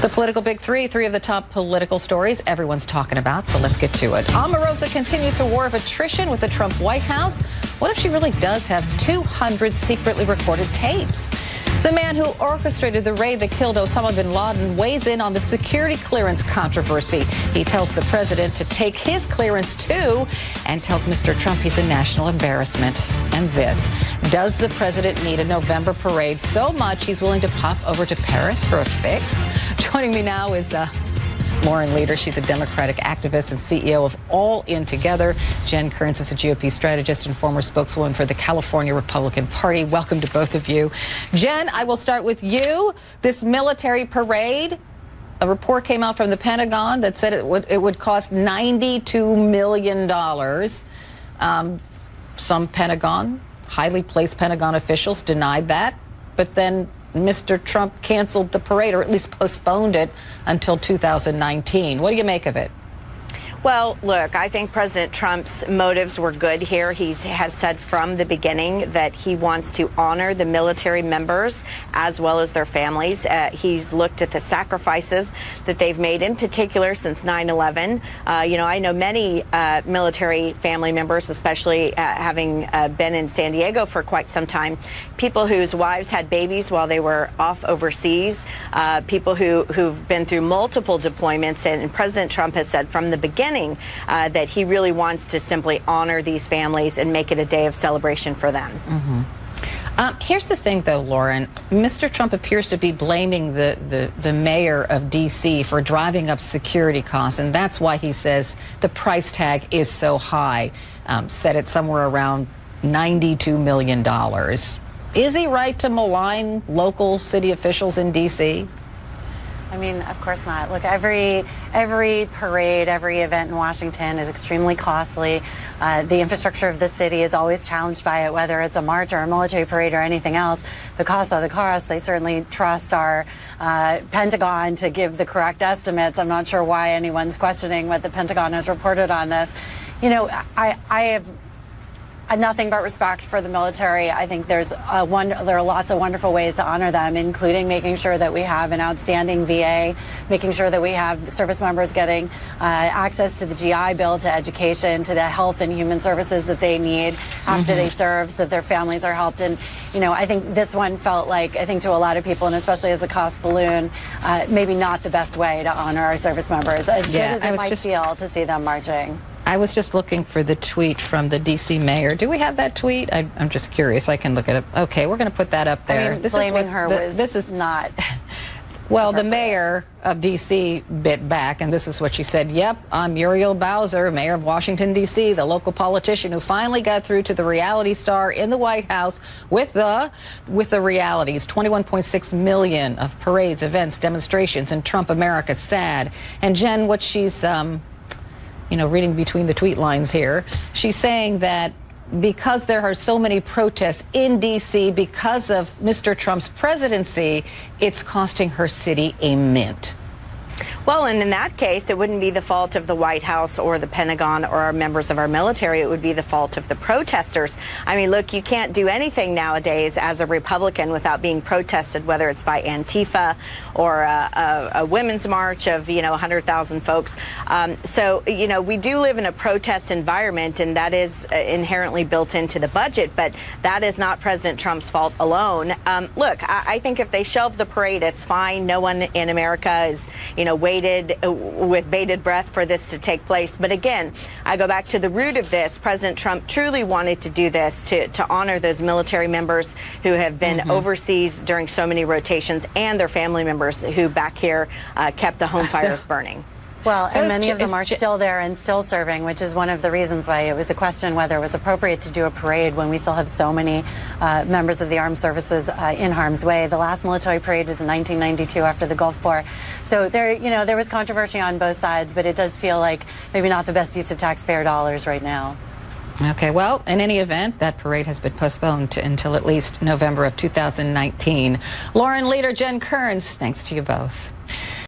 The political big three of the top political stories everyone's talking about, so let's get to it. Omarosa continues her war of attrition with the Trump White House. What if she really does have 200 secretly recorded tapes? The man who orchestrated the raid that killed Osama bin Laden weighs in on the security clearance controversy. He tells the president to take his clearance too and tells Mr. Trump he's a national embarrassment. And this, does the president need a November parade so much he's willing to pop over to Paris for a fix? Joining me now is Lauren Leader. She's a Democratic activist and CEO of All In Together. Jen Kerns is a GOP strategist and former spokeswoman for the California Republican Party. Welcome to both of you. Jen, I will start with you. This military parade, a report came out from the Pentagon that said it would cost $92 million. Some highly placed Pentagon officials denied that, but then Mr. Trump canceled the parade, or at least postponed it until 2019. What do you make of it? Well, look, I think President Trump's motives were good here. He has said from the beginning that he wants to honor the military members as well as their families. He's looked at the sacrifices that they've made, in particular since 9/11. I know many military family members, especially having been in San Diego for quite some time, people whose wives had babies while they were off overseas, people who've been through multiple deployments. And President Trump has said from the beginning that he really wants to simply honor these families and make it a day of celebration for them. Mm-hmm. Here's the thing, though, Lauren. Mr. Trump appears to be blaming the mayor of D.C. for driving up security costs, and that's why he says the price tag is so high, set it somewhere around $92 million. Is he right to malign local city officials in D.C.? I mean, of course not. Look, every parade, every event in Washington is extremely costly. The infrastructure of the city is always challenged by it, whether it's a march or a military parade or anything else. The cost of the cost. They certainly trust our Pentagon to give the correct estimates. I'm not sure why anyone's questioning what the Pentagon has reported on this. You know, I have nothing but respect for the military. I think there are lots of wonderful ways to honor them, including making sure that we have an outstanding VA, making sure that we have service members getting access to the GI Bill, to education, to the health and human services that they need after they serve, so that their families are helped. And, you know, I think this one felt like, I think to a lot of people, and especially as the cost balloon, maybe not the best way to honor our service members, as good as it might feel to see them marching. I was just looking for the tweet from the D.C. mayor. Do we have that tweet? I'm just curious. I can look at it. Okay, we're going to put that up there. I mean, blaming her was not... Well, the mayor of D.C. bit back, and this is what she said. Yep, I'm Muriel Bowser, mayor of Washington, D.C., the local politician who finally got through to the reality star in the White House with the realities. 21.6 million of parades, events, demonstrations in Trump America. Sad. And Jen, what she's... reading between the tweet lines here, she's saying that because there are so many protests in D.C. because of Mr. Trump's presidency, it's costing her city a mint. Well, and in that case, it wouldn't be the fault of the White House or the Pentagon or our members of our military. It would be the fault of the protesters. I mean, look, you can't do anything nowadays as a Republican without being protested, whether it's by Antifa or a women's march of, 100,000 folks. So, we do live in a protest environment, and that is inherently built into the budget. But that is not President Trump's fault alone. Look, I think if they shelve the parade, it's fine. No one in America is, waited with bated breath for this to take place. But again, I go back to the root of this. President Trump truly wanted to do this to honor those military members who have been overseas during so many rotations, and their family members who back here kept the home fires burning. Well, and many of them are still there and still serving, which is one of the reasons why it was a question whether it was appropriate to do a parade when we still have so many members of the armed services in harm's way. The last military parade was in 1992 after the Gulf War. So there was controversy on both sides, but it does feel like maybe not the best use of taxpayer dollars right now. Okay, well, in any event, that parade has been postponed until at least November of 2019. Lauren Leader, Jen Kerns, thanks to you both.